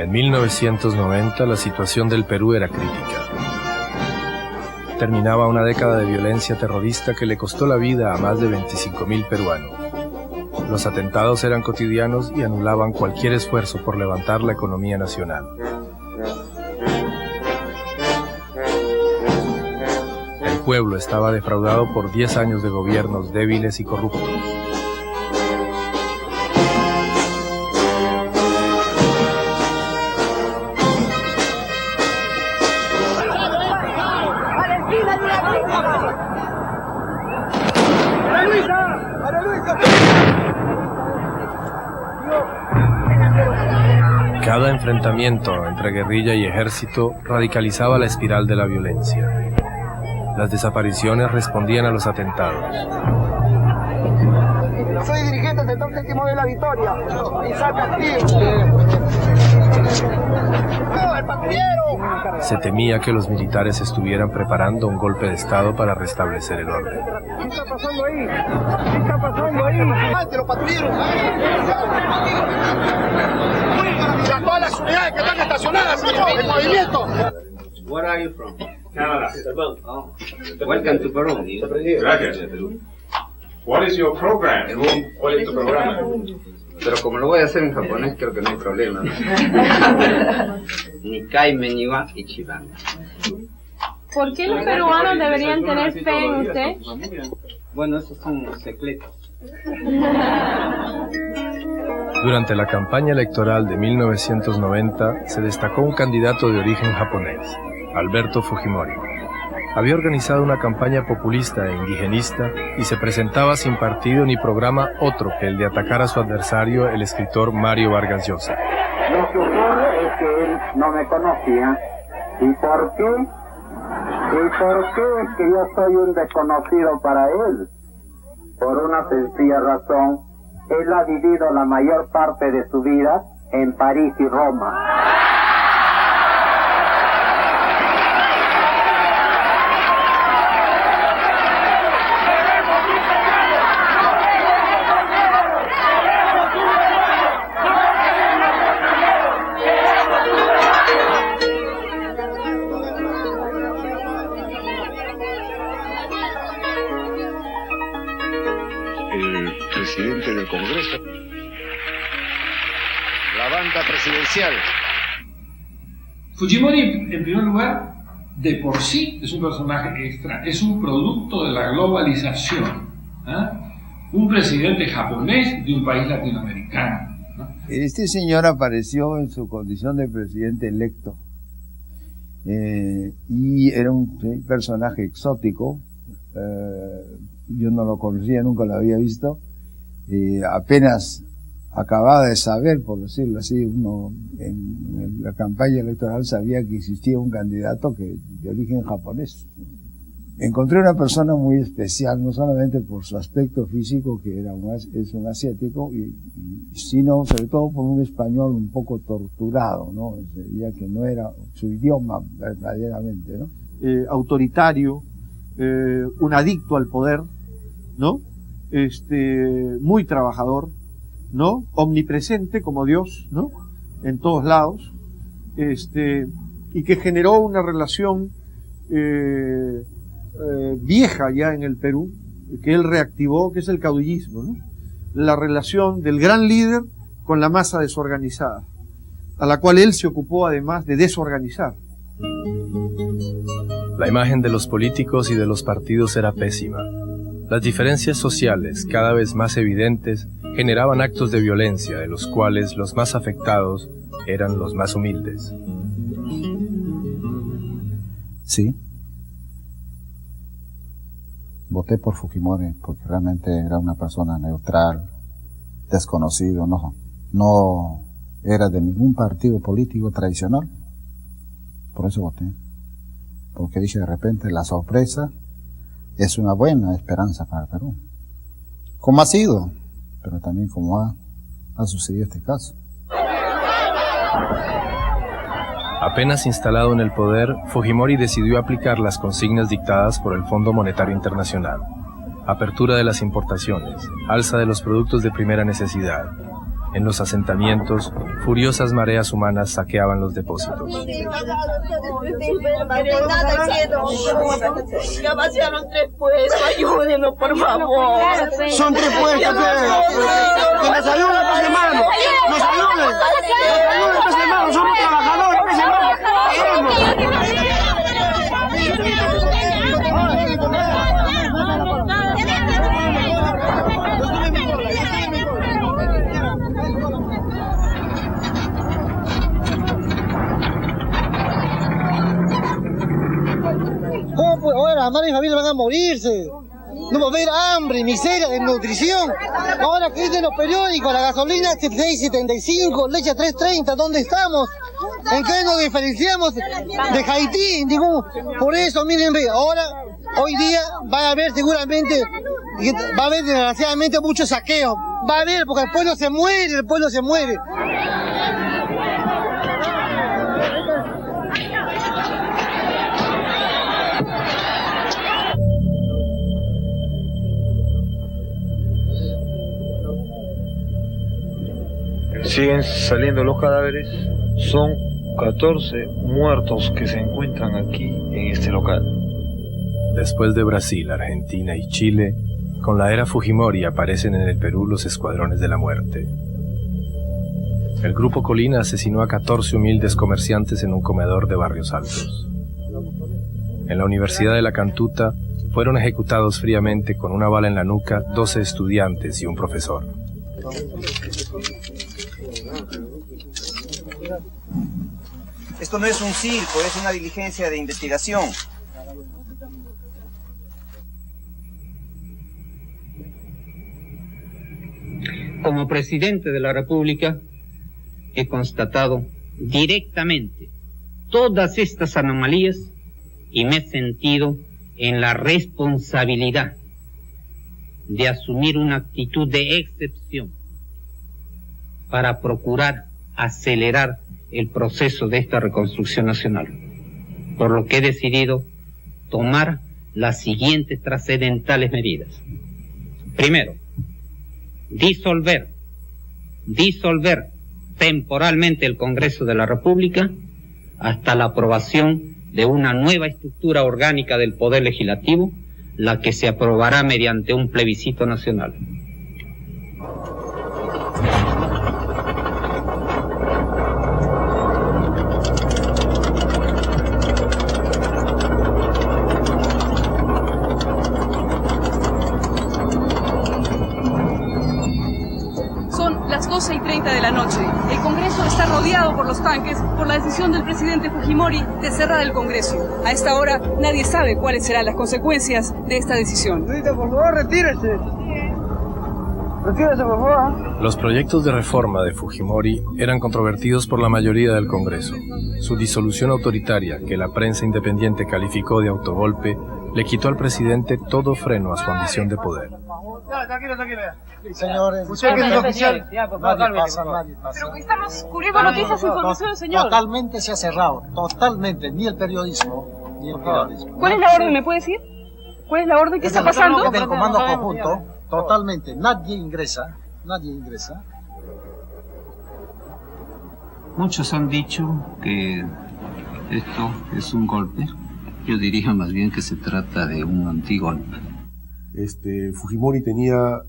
En 1990 la situación del Perú era crítica. Terminaba una década de violencia terrorista que le costó la vida a más de 25.000 peruanos. Los atentados eran cotidianos y anulaban cualquier esfuerzo por levantar la economía nacional. El pueblo estaba defraudado por 10 años de gobiernos débiles y corruptos. Cada enfrentamiento entre guerrilla y ejército radicalizaba la espiral de la violencia. Las desapariciones respondían a los atentados. Soy dirigente del sector séptimo de La Victoria. Isaac Castillo. ¡No, el patrullero! Se temía que los militares estuvieran preparando un golpe de Estado para restablecer el orden. ¿Qué está pasando ahí? ¿Qué está pasando ahí? ¡Ante los patrulleros! ¡A todas las unidades que están estacionadas en movimiento! Where are you from? Canada. Oh. Welcome to Peru. Gracias. What is your program? ¿Cuál es tu programa? Pero como lo voy a hacer en japonés, creo que no hay problema. Nikai Meniwa Ichiban. ¿Por qué los peruanos deberían tener fe en usted? Bueno, esos son secretos. Durante la campaña electoral de 1990 se destacó un candidato de origen japonés, Alberto Fujimori. Había organizado una campaña populista e indigenista y se presentaba sin partido ni programa otro que el de atacar a su adversario, el escritor Mario Vargas Llosa. Lo que ocurre es que él no me conocía. ¿Y por qué? ¿Y por qué es que yo soy un desconocido para él? Por una sencilla razón. Él ha vivido la mayor parte de su vida en París y Roma. Presidente del Congreso, la banda presidencial. Fujimori, en primer lugar, de por sí es un personaje extra, es un producto de la globalización, un presidente japonés de un país latinoamericano, ¿no? Este señor apareció en su condición de presidente electo y era un personaje exótico. Yo no lo conocía, nunca lo había visto. Apenas acababa de saber, por decirlo así, uno en la campaña electoral sabía que existía un candidato de origen japonés. Encontré una persona muy especial, no solamente por su aspecto físico, que es un asiático, sino sobre todo por un español un poco torturado, ¿no? Sería que no era su idioma verdaderamente, ¿no? Autoritario, un adicto al poder, ¿no? Muy trabajador, ¿no? Omnipresente como Dios, ¿no? En todos lados, y que generó una relación vieja ya en el Perú, que él reactivó, que es el caudillismo, ¿no? La relación del gran líder con la masa desorganizada, a la cual él se ocupó además de desorganizar. La imagen de los políticos y de los partidos era pésima. Las diferencias sociales, cada vez más evidentes, generaban actos de violencia, de los cuales los más afectados eran los más humildes. Sí. Voté por Fujimori porque realmente era una persona neutral, desconocido, no era de ningún partido político tradicional. Por eso voté. Porque dije, de repente la sorpresa es una buena esperanza para el Perú. Como ha sido, pero también como ha sucedido este caso. Apenas instalado en el poder, Fujimori decidió aplicar las consignas dictadas por el Fondo Monetario Internacional. Apertura de las importaciones, alza de los productos de primera necesidad, En los asentamientos, furiosas mareas humanas saqueaban los depósitos. Ya vaciaron 3 puestos, ayúdenos por favor. Son 3 puestos, que nos ayuden, pues, hermano. Nos ayuden, pues, hermano. Somos trabajadores, pues, hermano. ¿Cómo pues? Ahora las madres y familias van a morirse. No va a haber hambre, miseria, desnutrición. Ahora que dicen los periódicos, la gasolina 6.75, leche 3.30, ¿dónde estamos? ¿En qué nos diferenciamos de Haití? Por eso, miren, ahora, hoy día va a haber seguramente, va a haber desgraciadamente mucho saqueo. Va a haber, porque el pueblo se muere, el pueblo se muere. Siguen saliendo los cadáveres. Son 14 muertos que se encuentran aquí en este local. Después de Brasil, Argentina y Chile, con la era Fujimori aparecen en el Perú los escuadrones de la muerte. El grupo Colina asesinó a 14 humildes comerciantes en un comedor de Barrios Altos. En la Universidad de la Cantuta fueron ejecutados fríamente con una bala en la nuca 12 estudiantes y un profesor. Esto no es un circo, es una diligencia de investigación. Como presidente de la República, he constatado directamente todas estas anomalías y me he sentido en la responsabilidad de asumir una actitud de excepción para procurar acelerar el proceso de esta reconstrucción nacional, por lo que he decidido tomar las siguientes trascendentales medidas. Primero, disolver temporalmente el Congreso de la República hasta la aprobación de una nueva estructura orgánica del Poder Legislativo, la que se aprobará mediante un plebiscito nacional. Las 12:30 de la noche. El Congreso está rodeado por los tanques por la decisión del presidente Fujimori de cerrar el Congreso. A esta hora nadie sabe cuáles serán las consecuencias de esta decisión. Por favor, retírese. Retírese, por favor. Los proyectos de reforma de Fujimori eran controvertidos por la mayoría del Congreso. Su disolución autoritaria, que la prensa independiente calificó de autogolpe, le quitó al presidente todo freno a su ambición de poder. Tranquilo. Señores, usted que es oficial, nadie pasa. Pero estamos cubriendo noticias e información, señor. Totalmente se ha cerrado, totalmente, ni el periodismo. ¿Cuál es la orden, me puede decir? ¿Cuál es la orden que está pasando? Desde el comando conjunto, totalmente, nadie ingresa. Muchos han dicho que esto es un golpe. Yo diría más bien que se trata de un antigolpe. Fujimori tenía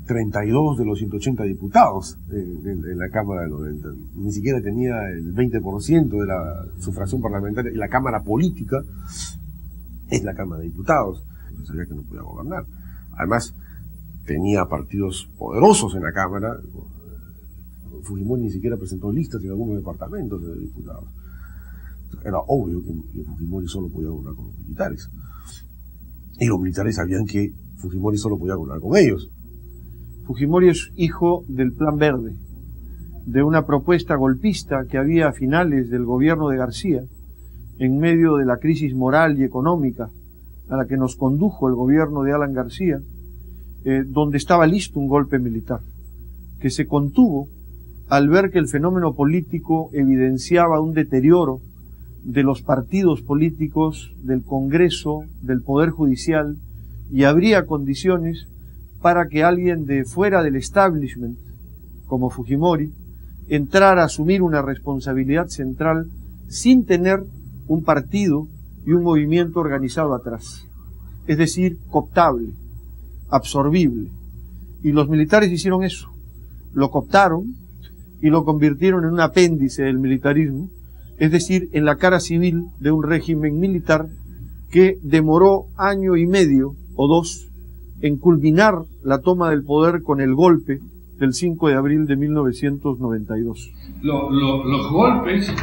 32 de los 180 diputados en la Cámara de 90. Ni siquiera tenía el 20% de la sufragio parlamentaria. Y la Cámara política es la Cámara de Diputados. Entonces sabía que no podía gobernar. Además, tenía partidos poderosos en la Cámara. Fujimori ni siquiera presentó listas en algunos departamentos de diputados. Era obvio que Fujimori solo podía gobernar con los militares. Y los militares sabían que Fujimori solo podía gobernar con ellos. Fujimori es hijo del Plan Verde, de una propuesta golpista que había a finales del gobierno de García, en medio de la crisis moral y económica a la que nos condujo el gobierno de Alan García, donde estaba listo un golpe militar, que se contuvo al ver que el fenómeno político evidenciaba un deterioro de los partidos políticos, del Congreso, del Poder Judicial, y habría condiciones para que alguien de fuera del establishment como Fujimori, entrar a asumir una responsabilidad central sin tener un partido y un movimiento organizado atrás. Es decir, cooptable, absorbible. Y los militares hicieron eso. Lo cooptaron y lo convirtieron en un apéndice del militarismo, es decir, en la cara civil de un régimen militar que demoró año y medio o dos en culminar la toma del poder con el golpe del 5 de abril de 1992. Los golpes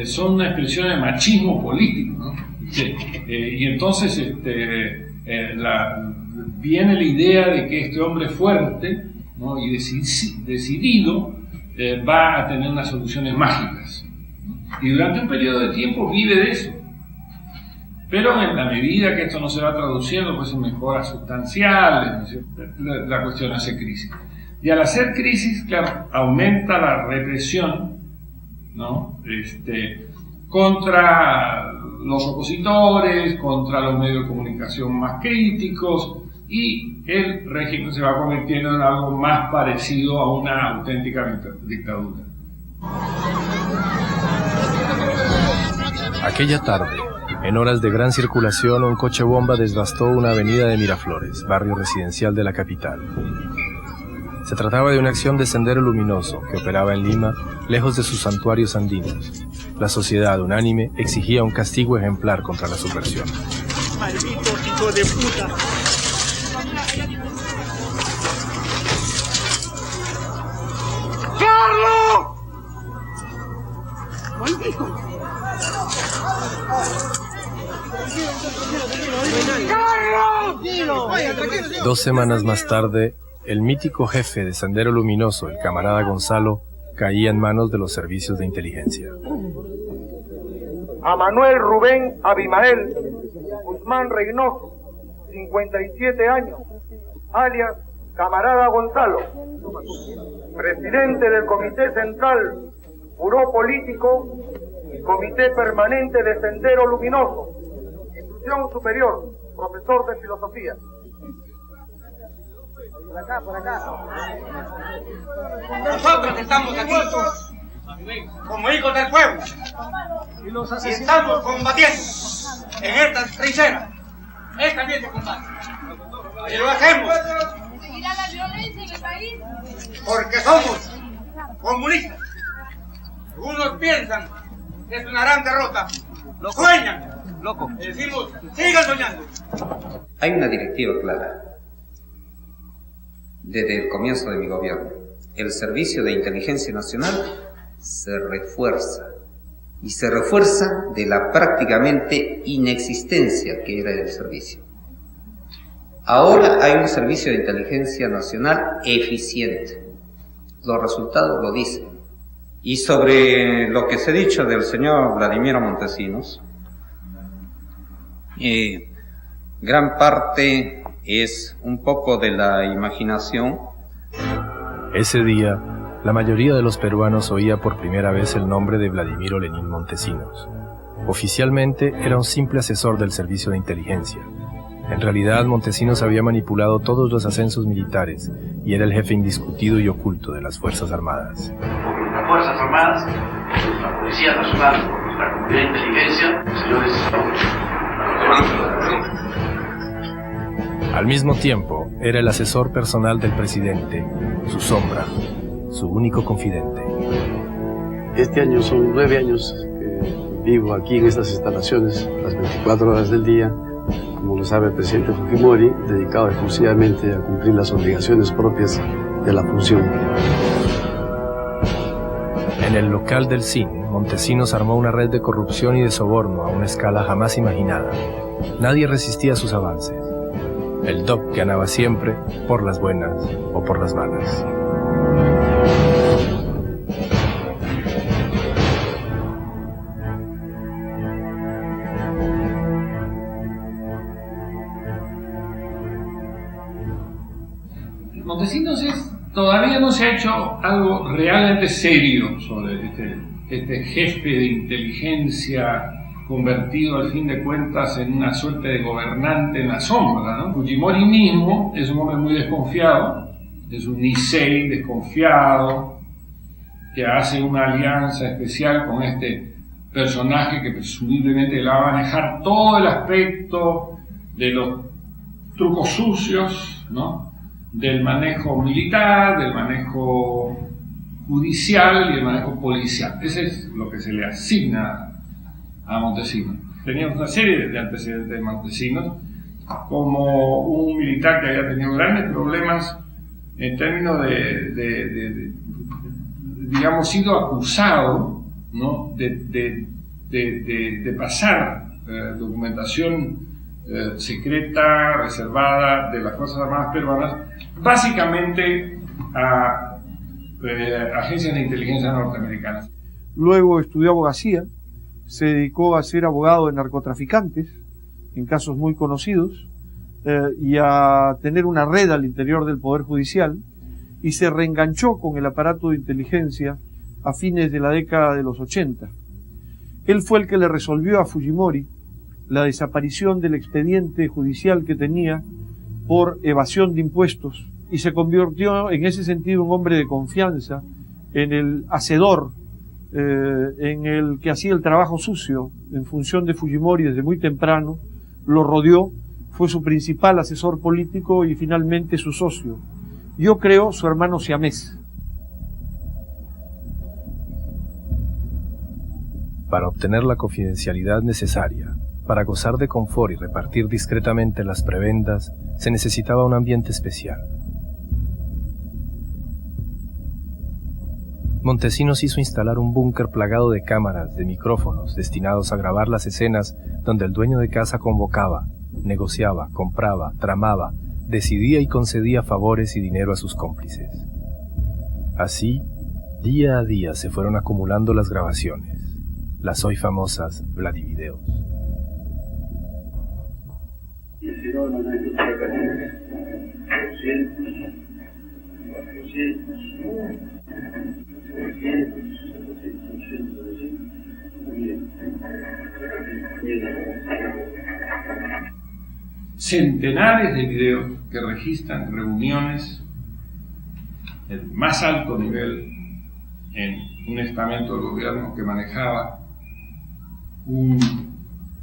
son una expresión de machismo político, ¿no? Y entonces viene la idea de que este hombre fuerte, ¿no?, y decidido va a tener unas soluciones mágicas, ¿no? Y durante un periodo de tiempo vive de eso. Pero en la medida que esto no se va traduciendo pues en mejoras sustanciales, la cuestión hace crisis. Y al hacer crisis, claro, aumenta la represión, ¿no?, contra los opositores, contra los medios de comunicación más críticos, y el régimen se va convirtiendo en algo más parecido a una auténtica dictadura. Aquella tarde, en horas de gran circulación, un coche bomba devastó una avenida de Miraflores, barrio residencial de la capital. Se trataba de una acción de Sendero Luminoso que operaba en Lima, lejos de sus santuarios andinos. La sociedad unánime exigía un castigo ejemplar contra la subversión. ¡Maldito hijo de puta! ¡Carlos! ¡Maldito! 2 semanas más tarde, el mítico jefe de Sendero Luminoso, el camarada Gonzalo, caía en manos de los servicios de inteligencia. A Manuel Rubén Abimael Guzmán Reynoso, 57 años, alias camarada Gonzalo, presidente del Comité Central, Buró Político y Comité Permanente de Sendero Luminoso, institución superior, profesor de filosofía. Por acá. Nosotros estamos aquí como hijos del pueblo y estamos combatiendo en esta trinchera. Él también se combate. Y lo hacemos ¿Seguirá la violencia en el país? porque somos comunistas. Algunos piensan que es una gran derrota. Lo sueñan. Loco. Y decimos, sigan soñando. Hay una directiva clara. Desde el comienzo de mi gobierno, el Servicio de Inteligencia Nacional se refuerza, y se refuerza de la prácticamente inexistencia que era el servicio. Ahora hay un Servicio de Inteligencia Nacional eficiente. Los resultados lo dicen. Y sobre lo que se ha dicho del señor Vladimiro Montesinos, gran parte es un poco de la imaginación. Ese día, la mayoría de los peruanos oía por primera vez el nombre de Vladimiro Lenín Montesinos. Oficialmente era un simple asesor del servicio de inteligencia. En realidad, Montesinos había manipulado todos los ascensos militares y era el jefe indiscutido y oculto de las Fuerzas Armadas. Las Fuerzas Armadas, la Policía Nacional, la Comunidad de Inteligencia, señores, al mismo tiempo, era el asesor personal del presidente, su sombra, su único confidente. Este año son 9 años que vivo aquí en estas instalaciones, las 24 horas del día, como lo sabe el presidente Fujimori, dedicado exclusivamente a cumplir las obligaciones propias de la función. En el local del CIN, Montesinos armó una red de corrupción y de soborno a una escala jamás imaginada. Nadie resistía sus avances. El DOC ganaba siempre, por las buenas o por las malas. Montesinos todavía no se ha hecho algo realmente serio sobre este jefe de inteligencia convertido al fin de cuentas en una suerte de gobernante en la sombra, ¿no? Fujimori mismo es un hombre muy desconfiado, es un Nisei desconfiado que hace una alianza especial con este personaje que presumiblemente le va a manejar todo el aspecto de los trucos sucios, ¿no? Del manejo militar, del manejo judicial y del manejo policial. Ese es lo que se le asigna a Montesinos. Teníamos una serie de antecedentes de Montesinos, como un militar que había tenido grandes problemas en términos de digamos, sido acusado, ¿no? de pasar documentación secreta, reservada de las Fuerzas Armadas peruanas, básicamente a agencias de inteligencia norteamericanas. Luego estudió abogacía, se dedicó a ser abogado de narcotraficantes, en casos muy conocidos, y a tener una red al interior del Poder Judicial, y se reenganchó con el aparato de inteligencia a fines de la década de los 80. Él fue el que le resolvió a Fujimori la desaparición del expediente judicial que tenía por evasión de impuestos, y se convirtió en ese sentido un hombre de confianza, en el hacedor, en el que hacía el trabajo sucio en función de Fujimori desde muy temprano, lo rodeó, fue su principal asesor político y finalmente su socio. Yo creo su hermano siamés. Para obtener la confidencialidad necesaria, para gozar de confort y repartir discretamente las prebendas, se necesitaba un ambiente especial. Montesinos hizo instalar un búnker plagado de cámaras, de micrófonos, destinados a grabar las escenas donde el dueño de casa convocaba, negociaba, compraba, tramaba, decidía y concedía favores y dinero a sus cómplices. Así, día a día se fueron acumulando las grabaciones, las hoy famosas Vladivideos. Centenares de videos que registran reuniones del más alto nivel en un estamento del gobierno que manejaba un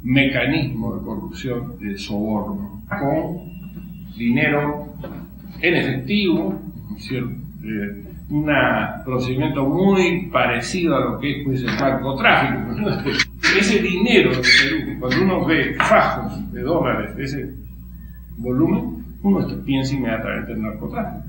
mecanismo de corrupción, de soborno, con dinero en efectivo, ¿cierto? Un procedimiento muy parecido a lo que es pues, el narcotráfico, ¿no? Ese dinero de Perú, cuando uno ve fajos de dólares de ese volumen, uno piensa inmediatamente en narcotráfico.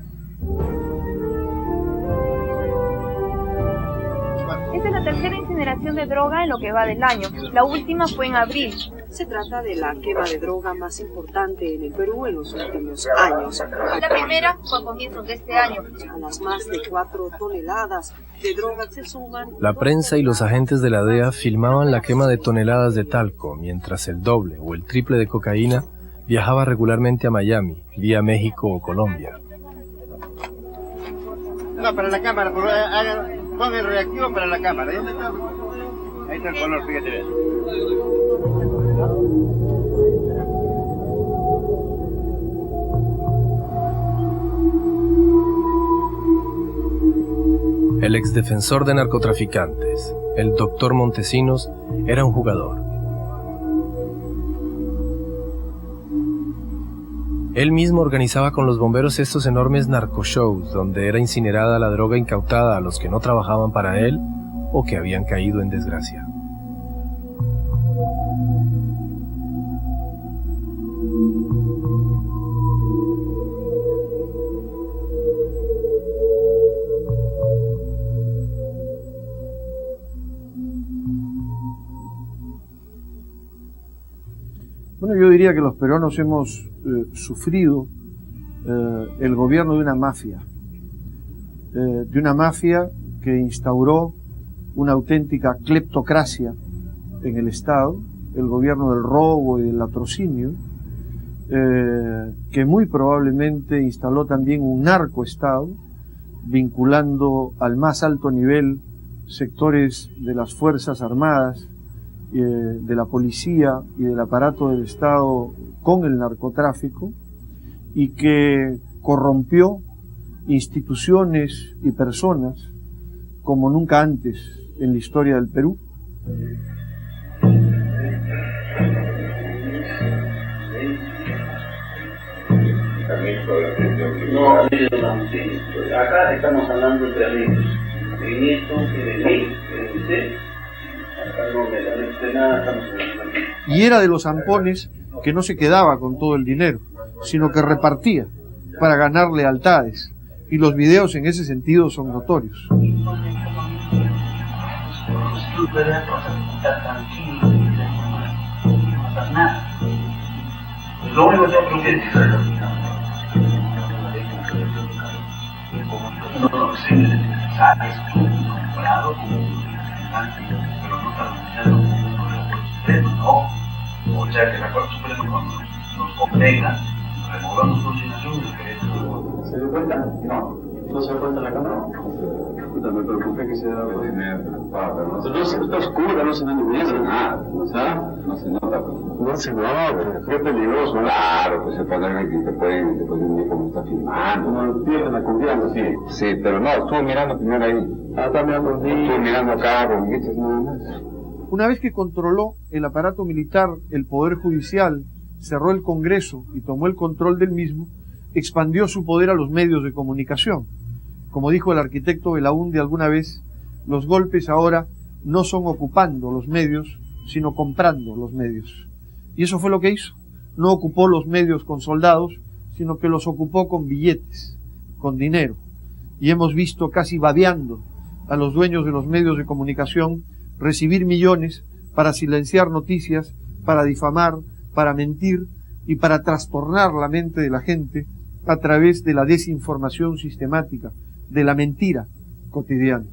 Esta es la tercera incineración de droga en lo que va del año. La última fue en abril. Se trata de la quema de droga más importante en el Perú en los últimos años. La primera fue a comienzos de este año. A las más de 4 toneladas de droga se suman... La prensa y los agentes de la DEA filmaban la quema de toneladas de talco, mientras el doble o el triple de cocaína viajaba regularmente a Miami, vía México o Colombia. No, para la cámara, pon el reactivo para la cámara. Ahí está el color, fíjate bien. El exdefensor de narcotraficantes, el doctor Montesinos, era un jugador. Él mismo organizaba con los bomberos estos enormes narcoshows donde era incinerada la droga incautada a los que no trabajaban para él o que habían caído en desgracia. Bueno, yo diría que los peruanos hemos sufrido el gobierno de una mafia que instauró una auténtica cleptocracia en el Estado, el gobierno del robo y del latrocinio, que muy probablemente instaló también un narcoestado, vinculando al más alto nivel sectores de las Fuerzas Armadas, de la policía y del aparato del Estado con el narcotráfico, y que corrompió instituciones y personas como nunca antes en la historia del Perú. No, acá estamos hablando entre amigos. En esto, en mí, en usted, acá no me da nada, estamos hablando. Y era de los zampones que no se quedaba con todo el dinero, sino que repartía para ganar lealtades. Y los videos en ese sentido son notorios. Lo único que tengo que decir no sé, sabes, comprado como representante, pero no está anunciado como uno de los Supremo, ¿no? O sea que la Corte Suprema cuando nos convenga, removamos consignación y queremos. ¿Se dio cuenta? No se dio cuenta la Cámara. Puta, me preocupé que se diera algo de no se está oscura, no se ve ni nada, no se nota. No se nota, qué peligroso. Claro, pues se puede que te pueden decir cómo está filmando. No pierden la confianza, sí. Sí, pero no, estuve mirando primero ahí. Está mirando aquí. Estuve mirando acá, bonitas, nada más. Una vez que controló el aparato militar, el Poder Judicial, cerró el Congreso y tomó el control del mismo, expandió su poder a los medios de comunicación. Como dijo el arquitecto Belaúnde alguna vez, los golpes ahora no son ocupando los medios, sino comprando los medios. Y eso fue lo que hizo. No ocupó los medios con soldados, sino que los ocupó con billetes, con dinero. Y hemos visto casi babeando a los dueños de los medios de comunicación recibir millones para silenciar noticias, para difamar, para mentir y para trastornar la mente de la gente a través de la desinformación sistemática, de la mentira cotidiana.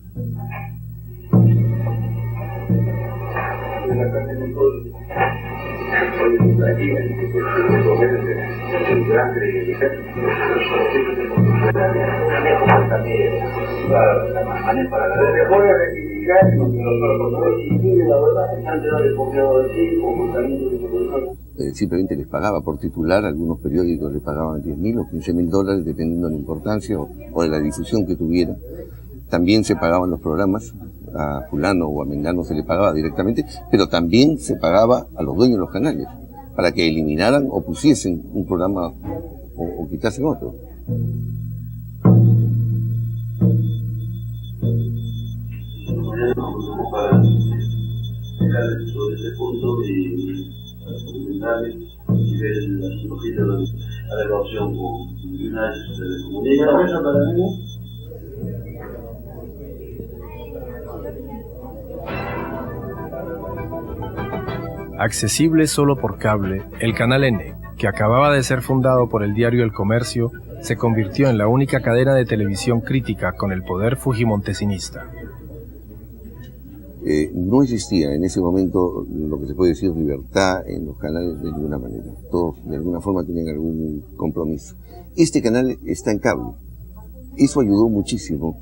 Simplemente les pagaba por titular, algunos periódicos les pagaban 10.000 o 15.000 dólares dependiendo de la importancia o de la difusión que tuviera. También se pagaban los programas, a fulano o a mengano se le pagaba directamente, pero también se pagaba a los dueños de los canales para que eliminaran o pusiesen un programa o quitasen otro. Para explicarles sobre este punto y comentarles y ver la psicología de la relación con una vez se comunica. ¿Eso para mí? Accesible solo por cable, el Canal N, que acababa de ser fundado por el diario El Comercio, se convirtió en la única cadena de televisión crítica con el poder fujimontesinista. No existía en ese momento lo que se puede decir libertad en los canales de ninguna manera. Todos de alguna forma tenían algún compromiso. Este canal está en cable. Eso ayudó muchísimo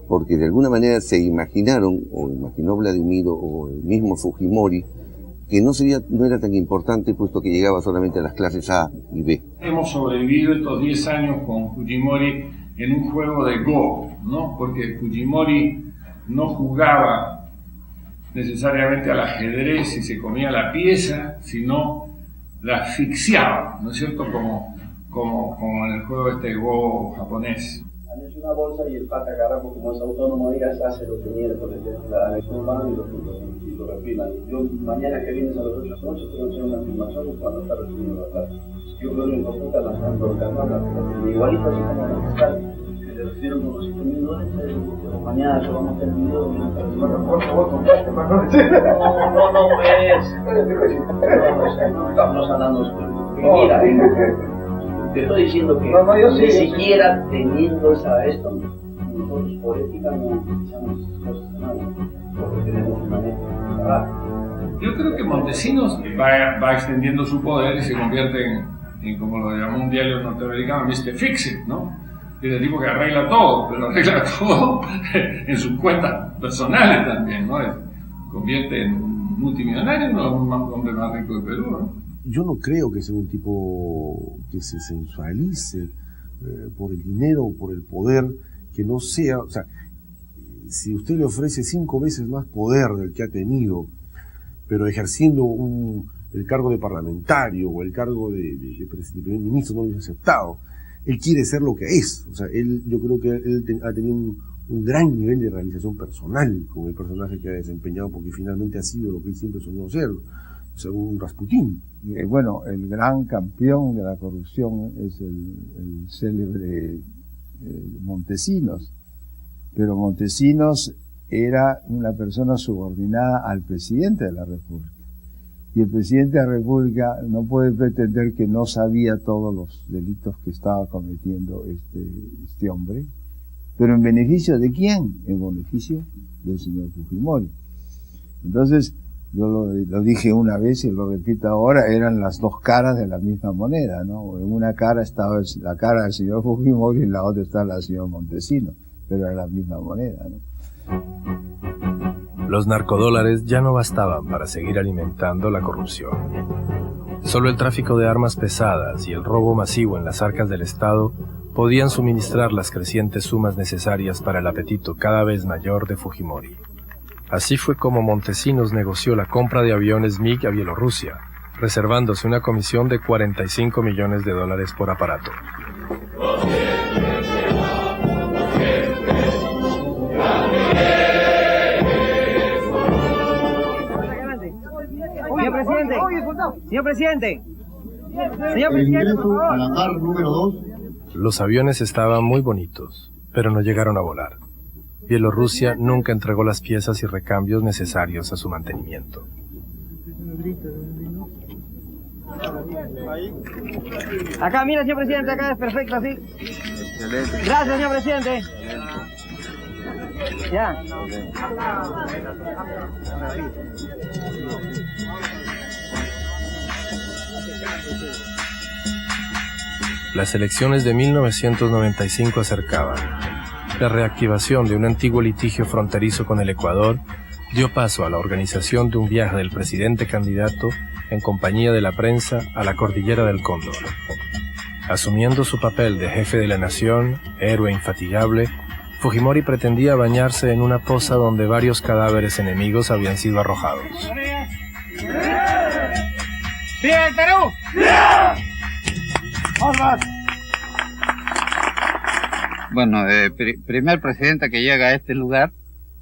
porque de alguna manera se imaginaron, o imaginó Vladimiro o el mismo Fujimori, que no era tan importante puesto que llegaba solamente a las clases A y B. Hemos sobrevivido estos 10 años con Fujimori en un juego de Go, ¿no? Porque Fujimori no jugaba necesariamente al ajedrez y se comía la pieza, sino la asfixiaba, ¿no es cierto? Como en el juego Go japonés. Es una bolsa y el pata carajo, como es autónomo, digas, hace lo que miércoles, la urbano y lo refilan. Yo mañana que vienes a las 8 de la noche tengo que hacer una filmación cuando está recibiendo la tarde. Yo creo que en consulta lanzando el canal, igualito así como en el fiscal, que le recibieron unos $7,000, pero mañana yo vamos a hacer el video y por favor, compraste, no, estamos hablando mira, te estoy diciendo que ni siquiera teniendo esto, nosotros por ética no utilizamos esas cosas de nada, porque tenemos una ética. Yo creo que Montesinos va extendiendo su poder y se convierte en como lo llamó un diario norteamericano, Mr. Fix-It, ¿no? Es el tipo que arregla todo, pero arregla todo en sus cuentas personales también, ¿no? Convierte en multimillonario, uno de los hombres más ricos de Perú, ¿no? Yo no creo que sea un tipo que se sensualice por el dinero o por el poder, que no sea, o sea, si usted le ofrece 5 veces más poder del que ha tenido, pero ejerciendo el cargo de parlamentario o el cargo de primer ministro no lo hubiese aceptado, él quiere ser lo que es. O sea, yo creo que él ha tenido un gran nivel de realización personal con el personaje que ha desempeñado, porque finalmente ha sido lo que él siempre soñó ser, o sea, un Rasputín. Bueno, el gran campeón de la corrupción es el célebre Montesinos, pero Montesinos era una persona subordinada al presidente de la República. Y el presidente de la República no puede pretender que no sabía todos los delitos que estaba cometiendo este hombre. ¿Pero en beneficio de quién? En beneficio del señor Fujimori. Entonces, yo lo dije una vez y lo repito ahora, eran las dos caras de la misma moneda, ¿no? En una cara estaba la cara del señor Fujimori y en la otra está la del señor Montesinos, pero era la misma moneda, ¿no? Los narcodólares ya no bastaban para seguir alimentando la corrupción. Solo el tráfico de armas pesadas y el robo masivo en las arcas del Estado podían suministrar las crecientes sumas necesarias para el apetito cada vez mayor de Fujimori. Así fue como Montesinos negoció la compra de aviones MiG a Bielorrusia, reservándose una comisión de $45 millones por aparato. Señor presidente, señor presidente, señor presidente, ingreso al hangar número 2. Los aviones estaban muy bonitos, pero no llegaron a volar. Bielorrusia nunca entregó las piezas y recambios necesarios a su mantenimiento. Acá, mira, señor presidente, acá es perfecto, así. Excelente. Gracias, señor presidente. Ya. Las elecciones de 1995 acercaban. La reactivación de un antiguo litigio fronterizo con el Ecuador dio paso a la organización de un viaje del presidente candidato en compañía de la prensa a la cordillera del Cóndor. Asumiendo su papel de jefe de la nación, héroe infatigable, Fujimori pretendía bañarse en una poza donde varios cadáveres enemigos habían sido arrojados. ¡Viva el Perú! Bueno, primer presidente que llega a este lugar,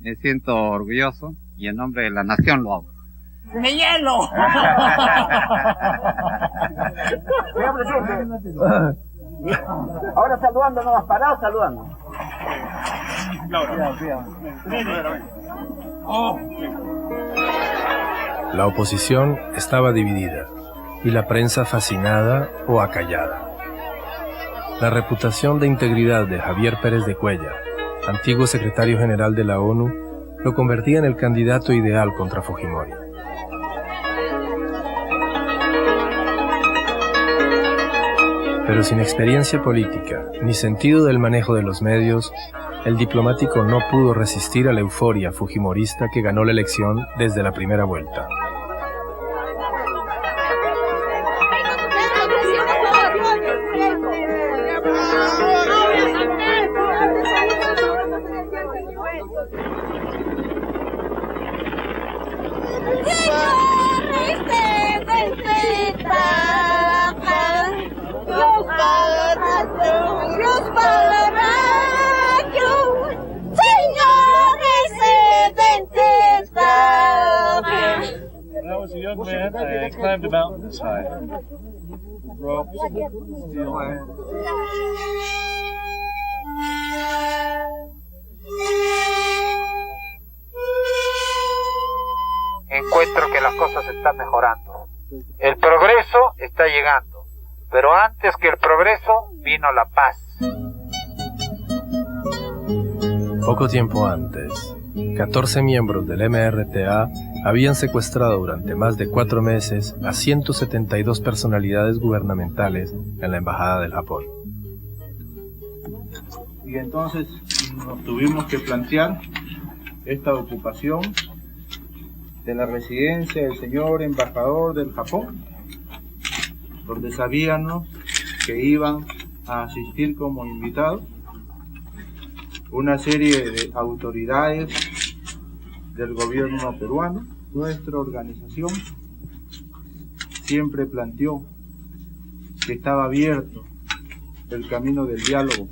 me siento orgulloso y en nombre de la nación lo hago. ¡Me hielo! Señor presidente, ahora saludando, no has parado saludando. La oposición estaba dividida y la prensa fascinada o acallada. La reputación de integridad de Javier Pérez de Cuellar, antiguo secretario general de la ONU, lo convertía en el candidato ideal contra Fujimori. Pero sin experiencia política ni sentido del manejo de los medios, el diplomático no pudo resistir a la euforia fujimorista que ganó la elección desde la primera vuelta. Young man, I climbed a mountain this high. Ropes, steel iron. Encuentro que las cosas están mejorando. El progreso está llegando, pero antes que el progreso vino la paz. Poco tiempo antes, 14 miembros del MRTA habían secuestrado durante más de 4 meses a 172 personalidades gubernamentales en la Embajada del Japón. Y entonces nos tuvimos que plantear esta ocupación de la residencia del señor embajador del Japón, donde sabíamos que iban a asistir como invitados una serie de autoridades del gobierno peruano. Nuestra organización siempre planteó que estaba abierto el camino del diálogo.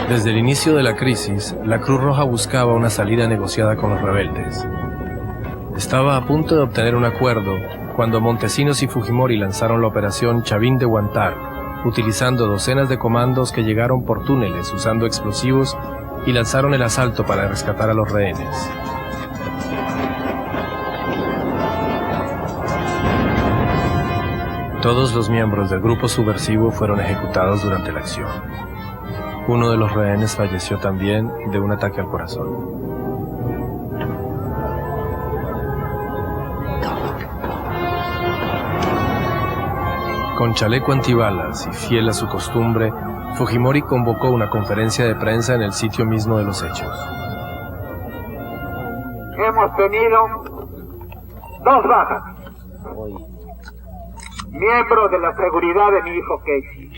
Desde el inicio de la crisis, la Cruz Roja buscaba una salida negociada con los rebeldes. Estaba a punto de obtener un acuerdo cuando Montesinos y Fujimori lanzaron la operación Chavín de Huantar, utilizando docenas de comandos que llegaron por túneles usando explosivos y lanzaron el asalto para rescatar a los rehenes. Todos los miembros del grupo subversivo fueron ejecutados durante la acción. Uno de los rehenes falleció también de un ataque al corazón. Con chaleco antibalas y fiel a su costumbre, Fujimori convocó una conferencia de prensa en el sitio mismo de los hechos. Hemos tenido 2 bajas. Miembros de la seguridad de mi hijo Casey.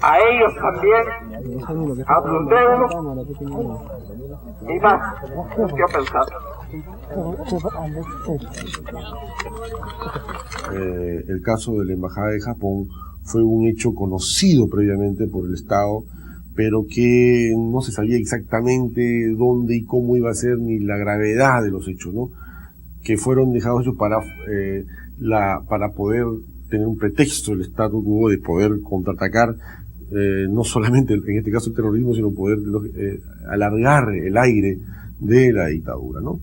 A ellos también, a Blundeulo y más, yo pensaba. El caso de la Embajada de Japón fue un hecho conocido previamente por el Estado, pero que no se sabía exactamente dónde y cómo iba a ser ni la gravedad de los hechos, ¿no? Que fueron dejados hechos para poder tener un pretexto el statu quo de poder contraatacar no solamente en este caso el terrorismo, sino poder alargar el aire de la dictadura, ¿no?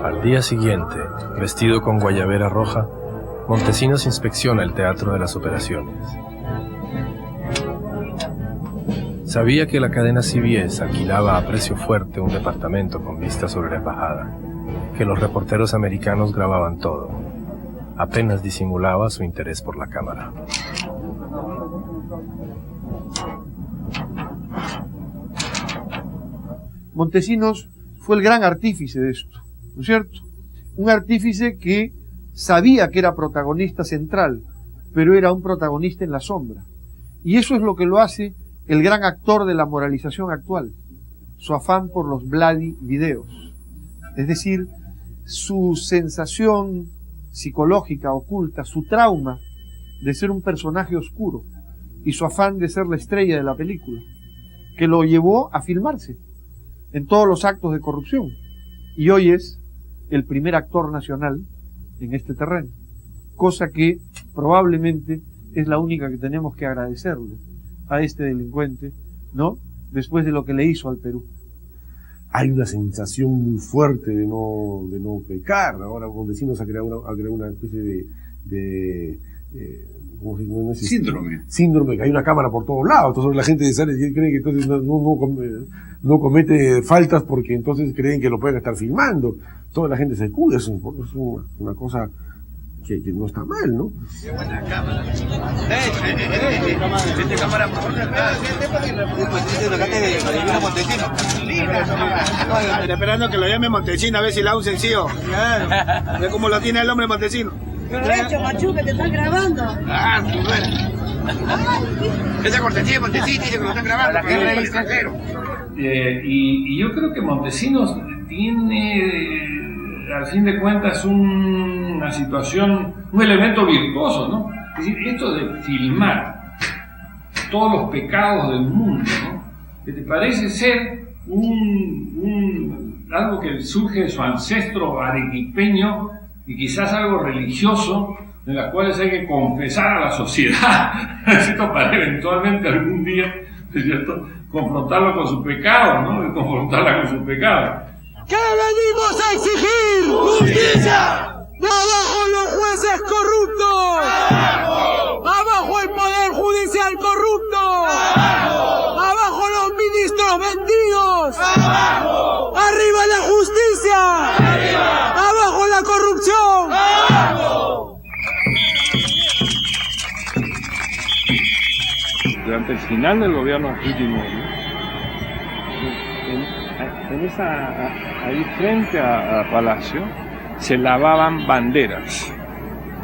Al día siguiente, vestido con guayabera roja, Montesinos inspecciona el teatro de las operaciones. Sabía que la cadena CBS alquilaba a precio fuerte un departamento con vista sobre la embajada, que los reporteros americanos grababan todo. Apenas disimulaba su interés por la cámara. Montesinos fue el gran artífice de esto, ¿no es cierto? Un artífice que sabía que era protagonista central, pero era un protagonista en la sombra. Y eso es lo que lo hace el gran actor de la moralización actual, su afán por los bloody videos. Es decir, su sensación psicológica oculta, su trauma de ser un personaje oscuro y su afán de ser la estrella de la película, que lo llevó a filmarse en todos los actos de corrupción. Y hoy es el primer actor nacional en este terreno, cosa que probablemente es la única que tenemos que agradecerle a este delincuente, ¿no? Después de lo que le hizo al Perú. Hay una sensación muy fuerte de no pecar. Ahora Montesinos ha creado una especie de ¿cómo se llama? Síndrome, que hay una cámara por todos lados. Entonces la gente sale y cree que entonces no comete faltas porque entonces creen que lo pueden estar filmando. Toda la gente se cuida, es una cosa que no está mal, ¿no? Qué buena cámara. Cámara, esperando que lo llame Montesinos, a ver si la un sencillo. Claro. Ve cómo lo tiene el hombre Montesinos. Correcto, Machu, que te están grabando. Ah, muy bueno. Esa cortesía de Montesinos dice que lo están grabando. La guerra del extranjero. Y yo creo que Montesinos tiene, al fin de cuentas, una situación, un elemento virtuoso, ¿no? Es decir, esto de filmar todos los pecados del mundo, ¿no? Que te parece ser algo que surge de su ancestro arequipeño y quizás algo religioso, en las cuales hay que confesar a la sociedad, ¿cierto? Para eventualmente algún día, ¿cierto?, confrontarlo con su pecado, ¿no? Y confrontarla con su pecado. ¿Qué venimos a exigir? ¡Justicia! ¡Abajo los jueces corruptos! ¡Abajo! ¡Abajo el poder judicial corrupto! ¡Abajo! ¡Abajo los ministros vendidos! ¡Abajo! ¡Arriba la justicia! ¡Arriba! ¡Abajo la corrupción! ¡Abajo! durante el final del gobierno de Fujimori, ahí frente a Palacio, se lavaban banderas,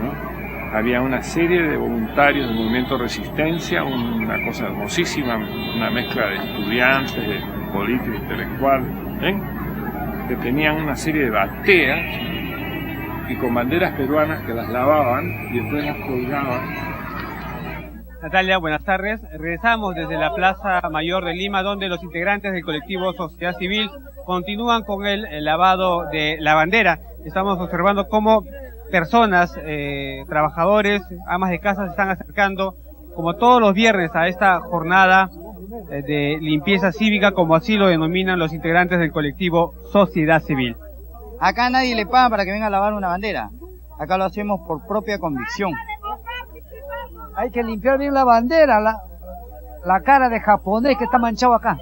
¿no? Había una serie de voluntarios del movimiento Resistencia, una cosa hermosísima, una mezcla de estudiantes, de políticos, intelectuales, que tenían una serie de bateas y con banderas peruanas que las lavaban y después las colgaban. Natalia, buenas tardes. Regresamos desde la Plaza Mayor de Lima, donde los integrantes del colectivo Sociedad Civil continúan con el lavado de la bandera. Estamos observando cómo personas, trabajadores, amas de casa se están acercando, como todos los viernes, a esta jornada de limpieza cívica, como así lo denominan los integrantes del colectivo Sociedad Civil. Acá nadie le paga para que venga a lavar una bandera. Acá lo hacemos por propia convicción. Hay que limpiar bien la bandera, la cara de japonés que está manchado acá.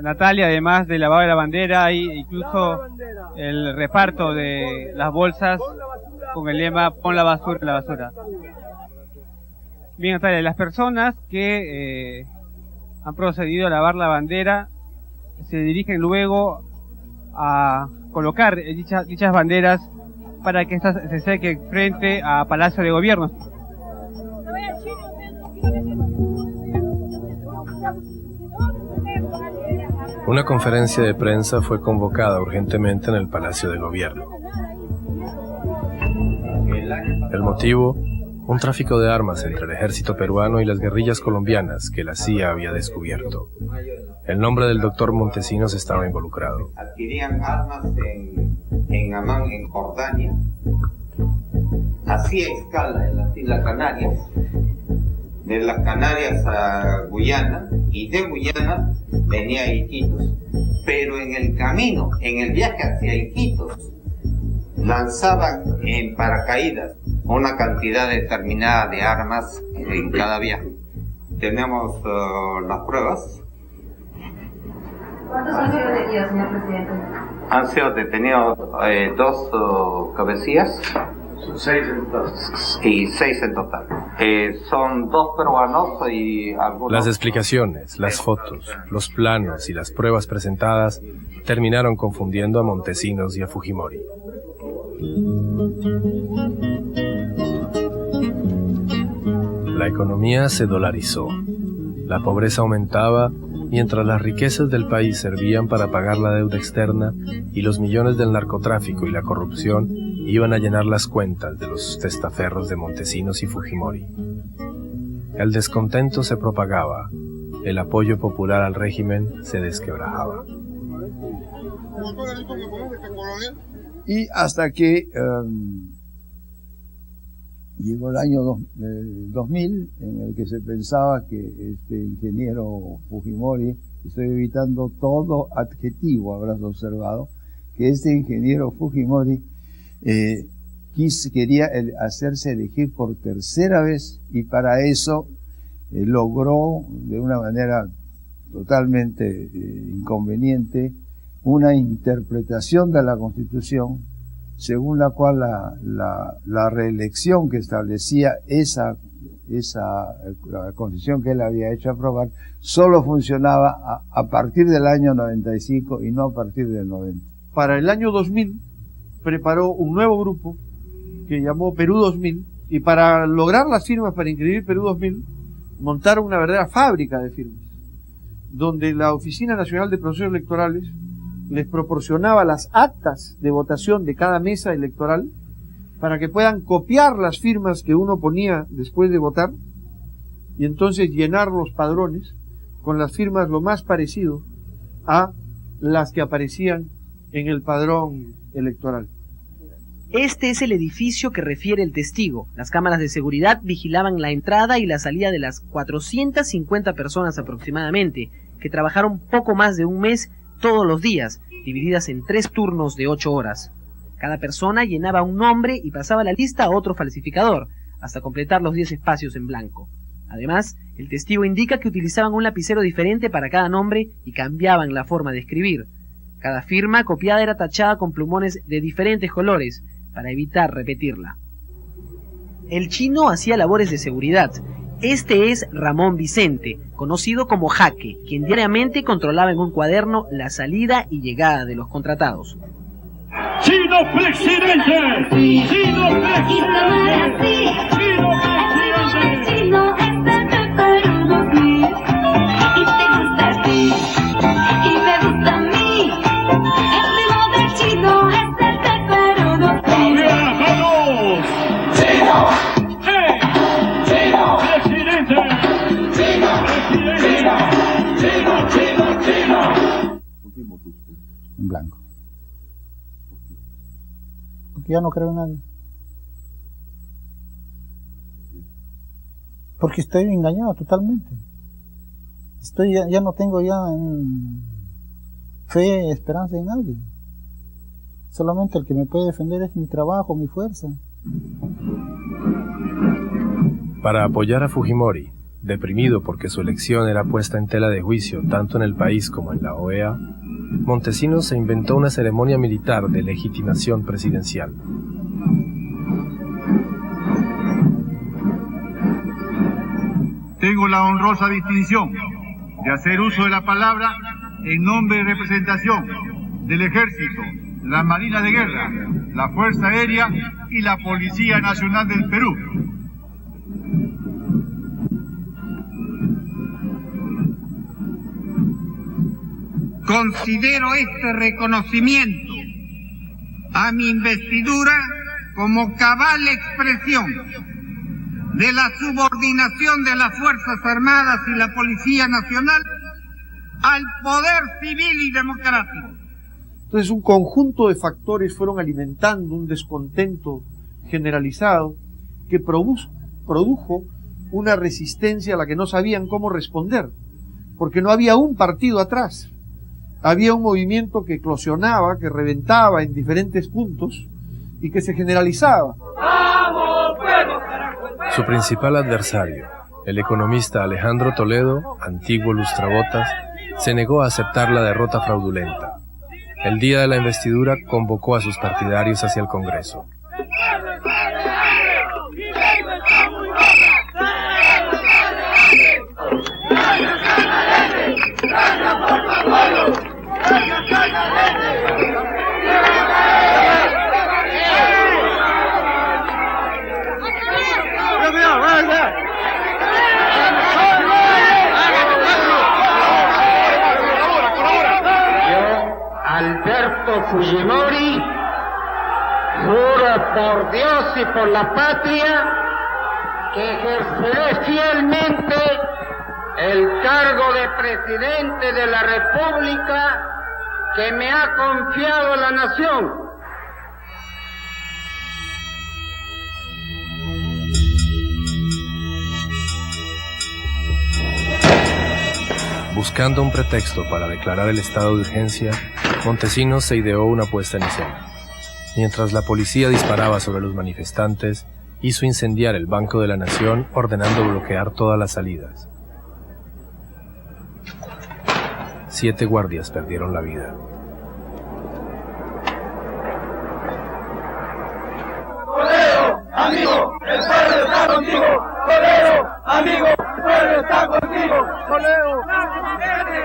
Natalia, además de lavar la bandera, hay incluso el reparto de las bolsas con el lema "pon la basura en la basura". Bien, Natalia, las personas que han procedido a lavar la bandera se dirigen luego a colocar dichas banderas para que estas se sequen frente a Palacio de Gobierno. Una conferencia de prensa fue convocada urgentemente en el Palacio de Gobierno. El motivo, un tráfico de armas entre el ejército peruano y las guerrillas colombianas que la CIA había descubierto. El nombre del doctor Montesinos estaba involucrado. Adquirían armas en Amán, en Jordania, hacía escala en las Islas Canarias, de las Canarias a Guyana, y de Guyana venía a Iquitos. Pero en el camino, en el viaje hacia Iquitos, lanzaban en paracaídas una cantidad determinada de armas en cada viaje. Tenemos las pruebas. ¿Cuántos han sido detenidos, señor presidente? Han sido detenidos dos cabecillas. Son 6 en total. Y 6 en total. Son 2 peruanos y algunos... Las explicaciones, las fotos, los planos y las pruebas presentadas terminaron confundiendo a Montesinos y a Fujimori. La economía se dolarizó. La pobreza aumentaba mientras las riquezas del país servían para pagar la deuda externa y los millones del narcotráfico y la corrupción iban a llenar las cuentas de los testaferros de Montesinos y Fujimori. El descontento se propagaba, el apoyo popular al régimen se desquebrajaba. Y hasta que llegó el año 2000, en el que se pensaba que este ingeniero Fujimori, estoy evitando todo adjetivo, habrás observado, que este ingeniero Fujimori quería hacerse elegir por tercera vez, y para eso logró de una manera totalmente inconveniente una interpretación de la Constitución según la cual la reelección que establecía la Constitución que él había hecho aprobar solo funcionaba a partir del año 95 y no a partir del 90. Para el año 2000 preparó un nuevo grupo que llamó Perú 2000, y para lograr las firmas para inscribir Perú 2000 montaron una verdadera fábrica de firmas, donde la Oficina Nacional de Procesos Electorales les proporcionaba las actas de votación de cada mesa electoral para que puedan copiar las firmas que uno ponía después de votar y entonces llenar los padrones con las firmas lo más parecido a las que aparecían en el padrón electoral. Este es el edificio que refiere el testigo. Las cámaras de seguridad vigilaban la entrada y la salida de las 450 personas aproximadamente, que trabajaron poco más de un mes todos los días, divididas en 3 turnos de 8 horas. Cada persona llenaba un nombre y pasaba la lista a otro falsificador, hasta completar los 10 espacios en blanco. Además, el testigo indica que utilizaban un lapicero diferente para cada nombre y cambiaban la forma de escribir. Cada firma copiada era tachada con plumones de diferentes colores, para evitar repetirla. El chino hacía labores de seguridad Este es Ramón Vicente, conocido como Jaque, quien diariamente controlaba en un cuaderno la salida y llegada de los contratados. ¡Chino presidente! ¡Chino presidente! ¡Chino presidente! ¡Chino es Perú 2000! Y te gusta a ti, y me gusta a mí. El ritmo del chino es de Perú 2000. ¡Viajanos! ¡Chino! ¡Hey! ¡Chino! ¡Presidente! ¡Chino! ¡Presidente! ¡Chino! ¡Chino! ¡Chino! En blanco. Porque ya no creo en nadie. Porque estoy engañado totalmente. Ya no tengo fe, esperanza en nadie. Solamente el que me puede defender es mi trabajo, mi fuerza. Para apoyar a Fujimori, deprimido porque su elección era puesta en tela de juicio tanto en el país como en la OEA, Montesinos se inventó una ceremonia militar de legitimación presidencial. Tengo la honrosa distinción de hacer uso de la palabra en nombre y representación del Ejército, la Marina de Guerra, la Fuerza Aérea y la Policía Nacional del Perú. Considero este reconocimiento a mi investidura como cabal expresión de la subordinación de las Fuerzas Armadas y la Policía Nacional al poder civil y democrático. Entonces un conjunto de factores fueron alimentando un descontento generalizado que produjo una resistencia a la que no sabían cómo responder, porque no había un partido atrás. Había un movimiento que eclosionaba, que reventaba en diferentes puntos y que se generalizaba. Su principal adversario, el economista Alejandro Toledo, antiguo lustrabotas, se negó a aceptar la derrota fraudulenta. El día de la investidura convocó a sus partidarios hacia el Congreso. Alberto Fujimori, juro por Dios y por la patria que ejerceré fielmente el cargo de presidente de la República que me ha confiado la nación. Buscando un pretexto para declarar el estado de urgencia, Montesinos se ideó una puesta en escena. Mientras la policía disparaba sobre los manifestantes, hizo incendiar el Banco de la Nación, ordenando bloquear todas las salidas. 7 guardias perdieron la vida. Toledo, amigo, el pueblo está contigo. Toledo, amigo, el pueblo está contigo. Toledo,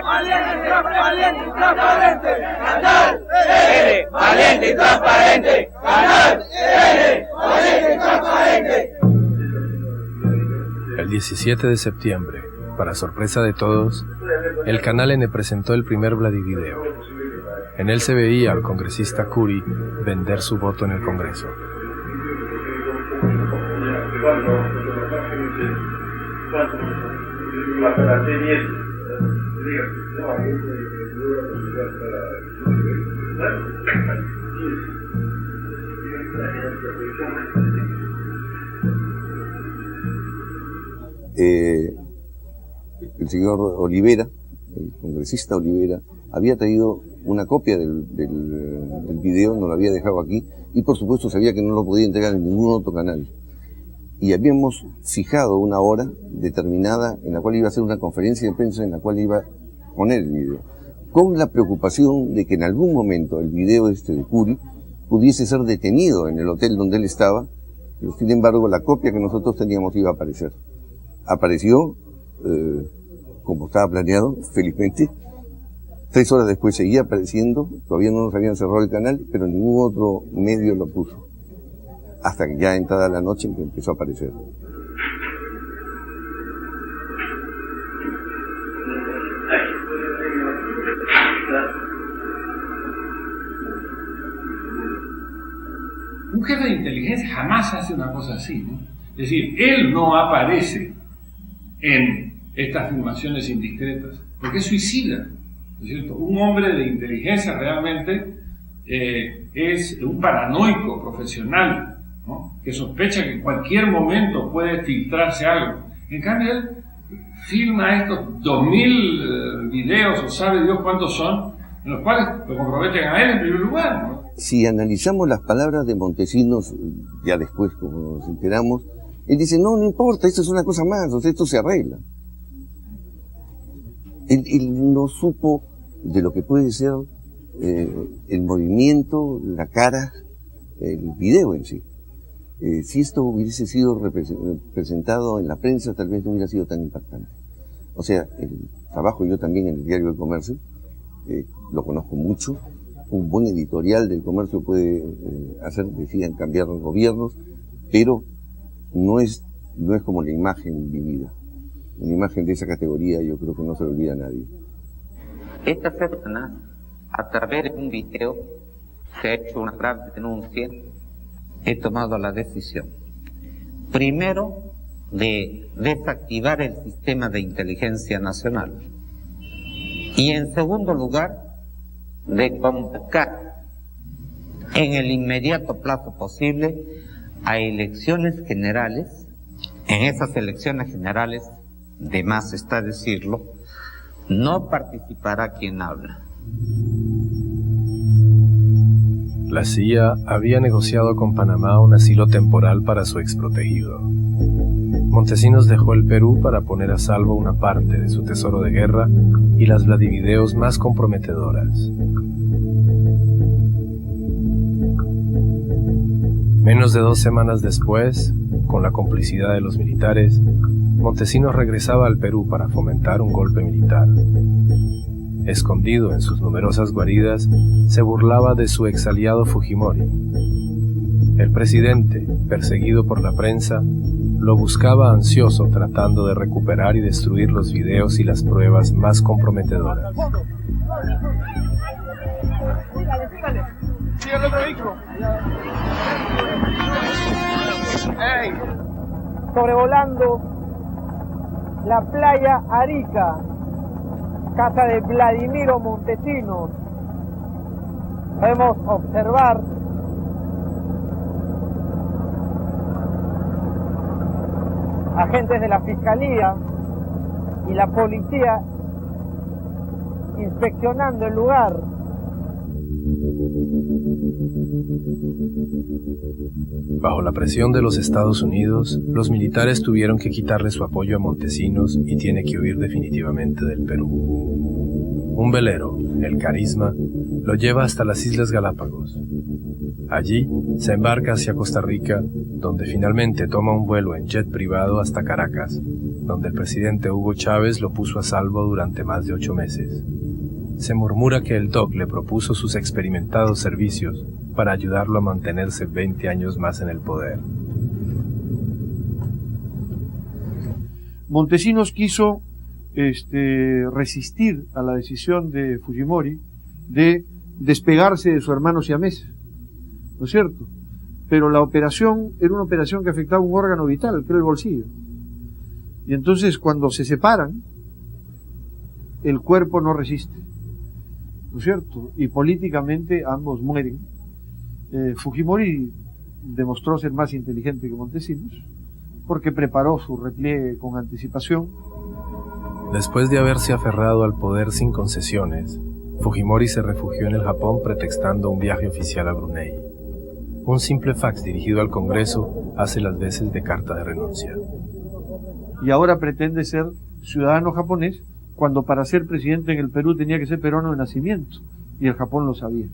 valiente, transparente, transparente. Canal N, valiente y transparente. Canal N, valiente y transparente. El 17 de septiembre, para sorpresa de todos, el Canal N presentó el primer Vladivideo. En él se veía al congresista Curi vender su voto en el Congreso. El señor Olivera, el congresista Olivera, había traído una copia del video, nos lo había dejado aquí, y por supuesto sabía que no lo podía entregar en ningún otro canal. Y habíamos fijado una hora determinada en la cual iba a hacer una conferencia de prensa en la cual iba a poner el video, con la preocupación de que en algún momento el video de Curi pudiese ser detenido en el hotel donde él estaba, pero sin embargo la copia que nosotros teníamos iba a aparecer. Apareció, como estaba planeado, felizmente. 3 horas después seguía apareciendo, todavía no nos habían cerrado el canal, pero ningún otro medio lo puso. Hasta que ya entrada la noche empezó a aparecer. Un jefe de inteligencia jamás hace una cosa así, ¿no? Es decir, él no aparece en estas filmaciones indiscretas, porque es suicida, ¿no es cierto? Un hombre de inteligencia realmente es un paranoico profesional, ¿no? Que sospecha que en cualquier momento puede filtrarse algo. En cambio, él filma estos 2000 videos, o sabe Dios cuántos son, en los cuales lo comprometen a él en primer lugar, ¿no? Si analizamos las palabras de Montesinos, ya después, como nos enteramos, él dice, no importa, esto es una cosa más, o sea, esto se arregla. Él no supo de lo que puede ser el movimiento, la cara, el video en sí. Si esto hubiese sido presentado en la prensa, tal vez no hubiera sido tan impactante. O sea, trabajo yo también en el Diario del Comercio, lo conozco mucho. Un buen editorial del Comercio puede hacer que sigan cambiar los gobiernos, pero no es como la imagen vivida. Una imagen de esa categoría yo creo que no se le olvida a nadie. Esta semana, a través de un video, se ha hecho una grave denuncia. He tomado la decisión, primero, de desactivar el sistema de inteligencia nacional y, en segundo lugar, de convocar en el inmediato plazo posible a elecciones generales. En esas elecciones generales, de más está decirlo, no participará quien habla. La CIA había negociado con Panamá un asilo temporal para su exprotegido. Montesinos dejó el Perú para poner a salvo una parte de su tesoro de guerra y las vladivideos más comprometedoras. Menos de 2 semanas después, con la complicidad de los militares, Montesinos regresaba al Perú para fomentar un golpe militar. Escondido en sus numerosas guaridas, se burlaba de su exaliado Fujimori. El presidente, perseguido por la prensa, lo buscaba ansioso tratando de recuperar y destruir los videos y las pruebas más comprometedoras. Sígale otro vehículo. ¡Ey! Sobrevolando la playa Arica, casa de Vladimiro Montesinos, podemos observar agentes de la Fiscalía y la policía inspeccionando el lugar. Bajo la presión de los Estados Unidos, los militares tuvieron que quitarle su apoyo a Montesinos y tiene que huir definitivamente del Perú. Un velero, el Carisma, lo lleva hasta las Islas Galápagos. Allí se embarca hacia Costa Rica, donde finalmente toma un vuelo en jet privado hasta Caracas, donde el presidente Hugo Chávez lo puso a salvo durante más de 8 meses. Se murmura que el DOC le propuso sus experimentados servicios para ayudarlo a mantenerse 20 años más en el poder. Montesinos quiso resistir a la decisión de Fujimori de despegarse de su hermano siamés, ¿no es cierto? Pero la operación era una operación que afectaba un órgano vital, que era el bolsillo. Y entonces cuando se separan, el cuerpo no resiste, ¿no es cierto? Y políticamente ambos mueren. Fujimori demostró ser más inteligente que Montesinos, porque preparó su repliegue con anticipación. Después de haberse aferrado al poder sin concesiones, Fujimori se refugió en el Japón pretextando un viaje oficial a Brunei. Un simple fax dirigido al Congreso hace las veces de carta de renuncia. Y ahora pretende ser ciudadano japonés, cuando para ser presidente en el Perú tenía que ser peruano de nacimiento, y el Japón lo sabía.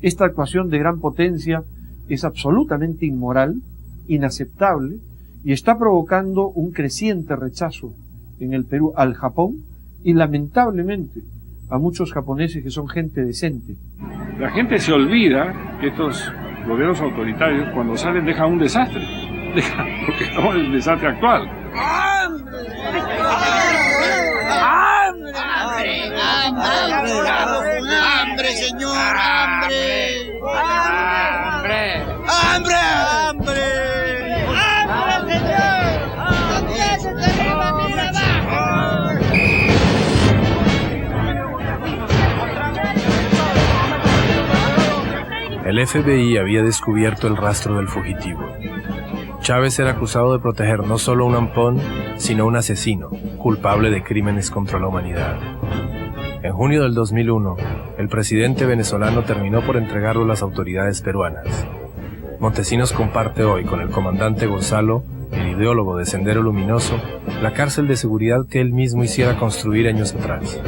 Esta actuación de gran potencia es absolutamente inmoral, inaceptable, y está provocando un creciente rechazo en el Perú al Japón y lamentablemente a muchos japoneses que son gente decente. La gente se olvida que estos gobiernos autoritarios cuando salen dejan un desastre, porque estamos en el desastre actual. ¡Hambre, señor! ¡Hambre! ¡Hambre! ¡Hambre! ¡Hambre! ¡Hambre, señor! ¡También se derriba mi trabajo! El FBI había descubierto el rastro del fugitivo. Chávez era acusado de proteger no solo a un ampón, sino a un asesino, culpable de crímenes contra la humanidad. En junio del 2001, el presidente venezolano terminó por entregarlo a las autoridades peruanas. Montesinos comparte hoy con el comandante Gonzalo, el ideólogo de Sendero Luminoso, la cárcel de seguridad que él mismo hiciera construir años atrás.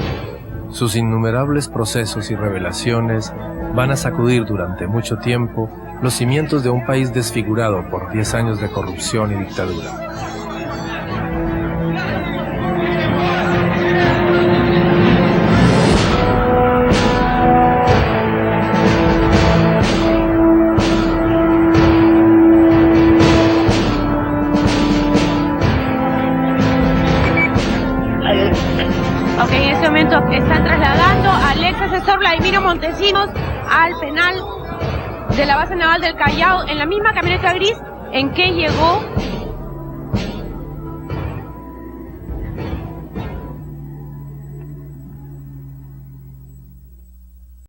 Sus innumerables procesos y revelaciones van a sacudir durante mucho tiempo los cimientos de un país desfigurado por 10 años de corrupción y dictadura. Ok, en este momento están trasladando al ex asesor Vladimiro Montesinos al penal de la base naval del Callao en la misma camioneta gris en que llegó